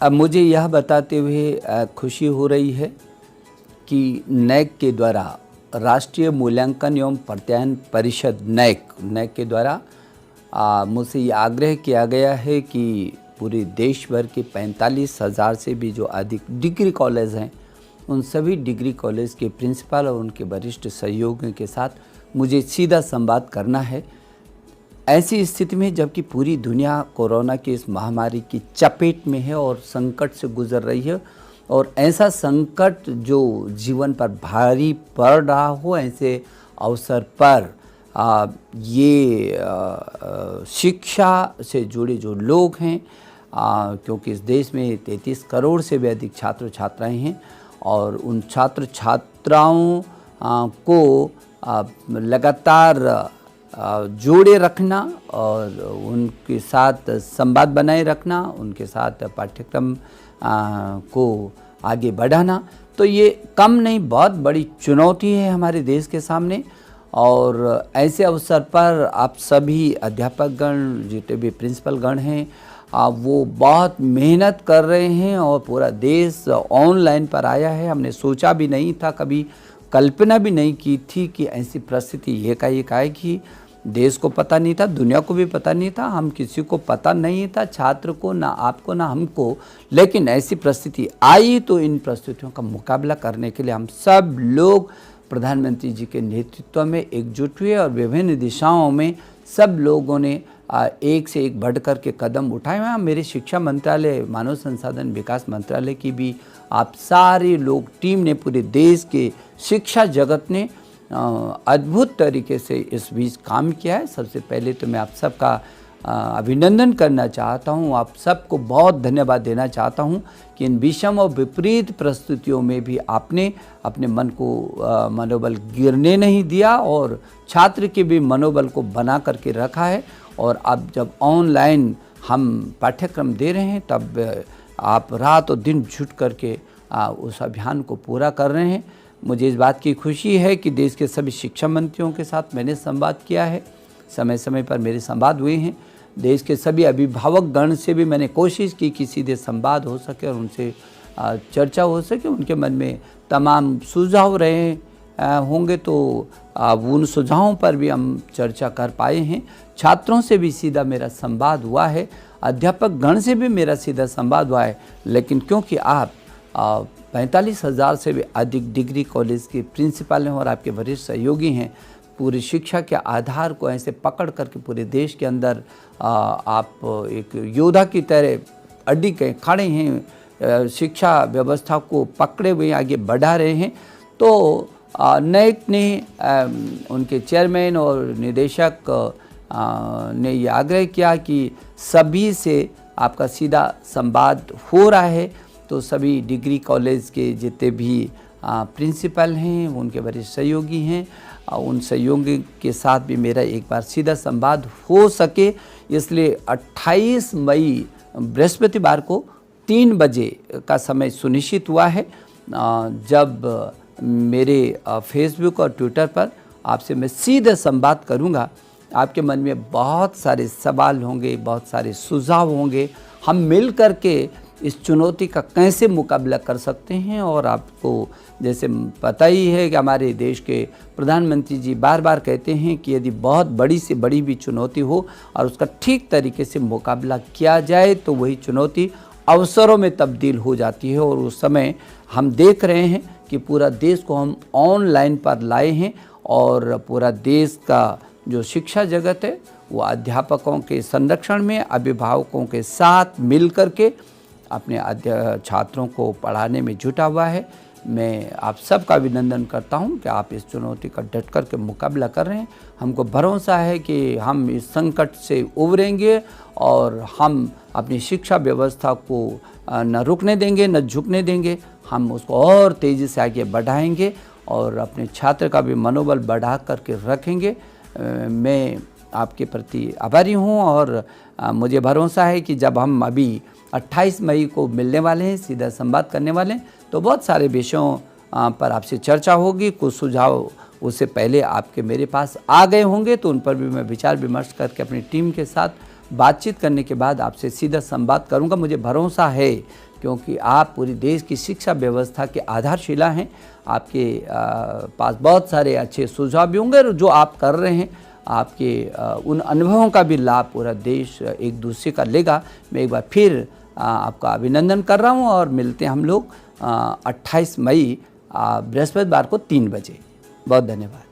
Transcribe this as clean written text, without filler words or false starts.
अब मुझे यह बताते हुए खुशी हो रही है कि नैक के द्वारा राष्ट्रीय मूल्यांकन एवं प्रत्यायन परिषद नैक के द्वारा मुझसे ये आग्रह किया गया है कि पूरे देश भर के 45,000 से भी जो अधिक डिग्री कॉलेज हैं, उन सभी डिग्री कॉलेज के प्रिंसिपल और उनके वरिष्ठ सहयोगियों के साथ मुझे सीधा संवाद करना है। ऐसी स्थिति में जबकि पूरी दुनिया कोरोना की इस महामारी की चपेट में है और संकट से गुजर रही है, और ऐसा संकट जो जीवन पर भारी पड़ रहा हो, ऐसे अवसर पर ये शिक्षा से जुड़े जो लोग हैं, क्योंकि इस देश में 33 करोड़ से भी अधिक छात्र छात्राएं हैं, और उन छात्र छात्राओं को लगातार जोड़े रखना और उनके साथ संवाद बनाए रखना, उनके साथ पाठ्यक्रम को आगे बढ़ाना, तो ये कम नहीं बहुत बड़ी चुनौती है हमारे देश के सामने। और ऐसे अवसर पर आप सभी अध्यापकगण, जितने भी प्रिंसिपलगण हैं, वो बहुत मेहनत कर रहे हैं और पूरा देश ऑनलाइन पर आया है। हमने सोचा भी नहीं था, कभी कल्पना भी नहीं की थी कि ऐसी परिस्थिति एकाएक आएगी। देश को पता नहीं था, दुनिया को भी पता नहीं था, हम किसी को पता नहीं था, छात्र को, ना आपको ना हमको। लेकिन ऐसी परिस्थिति आई तो इन परिस्थितियों का मुकाबला करने के लिए हम सब लोग प्रधानमंत्री जी के नेतृत्व में एकजुट हुए और विभिन्न दिशाओं में सब लोगों ने एक से एक बढ़ कर के कदम उठाए हुए हैं। मेरे शिक्षा मंत्रालय, मानव संसाधन विकास मंत्रालय की भी आप सारे लोग, टीम ने, पूरे देश के शिक्षा जगत ने अद्भुत तरीके से इस बीच काम किया है। सबसे पहले तो मैं आप सबका अभिनंदन करना चाहता हूँ, आप सबको बहुत धन्यवाद देना चाहता हूँ कि इन विषम और विपरीत परिस्थितियों में भी आपने अपने मन को मनोबल गिरने नहीं दिया और छात्र के भी मनोबल को बना करके रखा है। और अब जब ऑनलाइन हम पाठ्यक्रम दे रहे हैं, तब आप रात और दिन जुट करके उस अभियान को पूरा कर रहे हैं। मुझे इस बात की खुशी है कि देश के सभी शिक्षा मंत्रियों के साथ मैंने संवाद किया है, समय समय पर मेरे संवाद हुए हैं। देश के सभी अभिभावक गण से भी मैंने कोशिश की कि सीधे संवाद हो सके और उनसे चर्चा हो सके। उनके मन में तमाम सुझाव रहे होंगे तो उन सुझावों पर भी हम चर्चा कर पाए हैं। छात्रों से भी सीधा मेरा संवाद हुआ है, अध्यापक गण से भी मेरा सीधा संवाद हुआ है। लेकिन क्योंकि आप 45,000 से भी अधिक डिग्री कॉलेज के प्रिंसिपल हैं और आपके वरिष्ठ सहयोगी हैं, पूरी शिक्षा के आधार को ऐसे पकड़ करके पूरे देश के अंदर आप एक योद्धा की तरह अड्डी के खड़े हैं, शिक्षा व्यवस्था को पकड़े हुए आगे बढ़ा रहे हैं। तो नैक ने उनके चेयरमैन और निदेशक ने ये आग्रह किया कि सभी से आपका सीधा संवाद हो रहा है, तो सभी डिग्री कॉलेज के जितने भी प्रिंसिपल हैं, उनके वरिष्ठ सहयोगी हैं, उन सहयोगी के साथ भी मेरा एक बार सीधा संवाद हो सके, इसलिए 28 मई बृहस्पतिवार को 3 बजे का समय सुनिश्चित हुआ है। जब मेरे फेसबुक और ट्विटर पर आपसे मैं सीधा संवाद करूंगा, आपके मन में बहुत सारे सवाल होंगे, बहुत सारे सुझाव होंगे, हम मिल कर के इस चुनौती का कैसे मुकाबला कर सकते हैं। और आपको जैसे पता ही है कि हमारे देश के प्रधानमंत्री जी बार बार कहते हैं कि यदि बहुत बड़ी से बड़ी भी चुनौती हो और उसका ठीक तरीके से मुकाबला किया जाए तो वही चुनौती अवसरों में तब्दील हो जाती है। और उस समय हम देख रहे हैं कि पूरा देश को हम ऑनलाइन पर लाए हैं और पूरा देश का जो शिक्षा जगत है वो अध्यापकों के संरक्षण में अभिभावकों के साथ मिल कर के अपने छात्रों को पढ़ाने में जुटा हुआ है। मैं आप सबका अभिनंदन करता हूं कि आप इस चुनौती का डट कर के मुकाबला कर रहे हैं। हमको भरोसा है कि हम इस संकट से उभरेंगे और हम अपनी शिक्षा व्यवस्था को न रुकने देंगे, न झुकने देंगे। हम उसको और तेज़ी से आगे बढ़ाएंगे और अपने छात्र का भी मनोबल बढ़ा करके रखेंगे। मैं आपके प्रति आभारी हूँ और मुझे भरोसा है कि जब हम अभी 28 मई को मिलने वाले हैं, सीधा संवाद करने वाले हैं, तो बहुत सारे विषयों पर आपसे चर्चा होगी। कुछ सुझाव उससे पहले आपके मेरे पास आ गए होंगे, तो उन पर भी मैं विचार विमर्श करके अपनी टीम के साथ बातचीत करने के बाद आपसे सीधा संवाद करूंगा। मुझे भरोसा है क्योंकि आप पूरी देश की शिक्षा व्यवस्था के आधारशिला हैं। आपके पास बहुत सारे अच्छे सुझाव भी होंगे और जो आप कर रहे हैं आपके उन अनुभवों का भी लाभ पूरा देश एक दूसरे का लेगा। मैं एक बार फिर आपका अभिनंदन कर रहा हूँ और मिलते हैं हम लोग 28 मई बृहस्पतिवार को 3 बजे। बहुत धन्यवाद।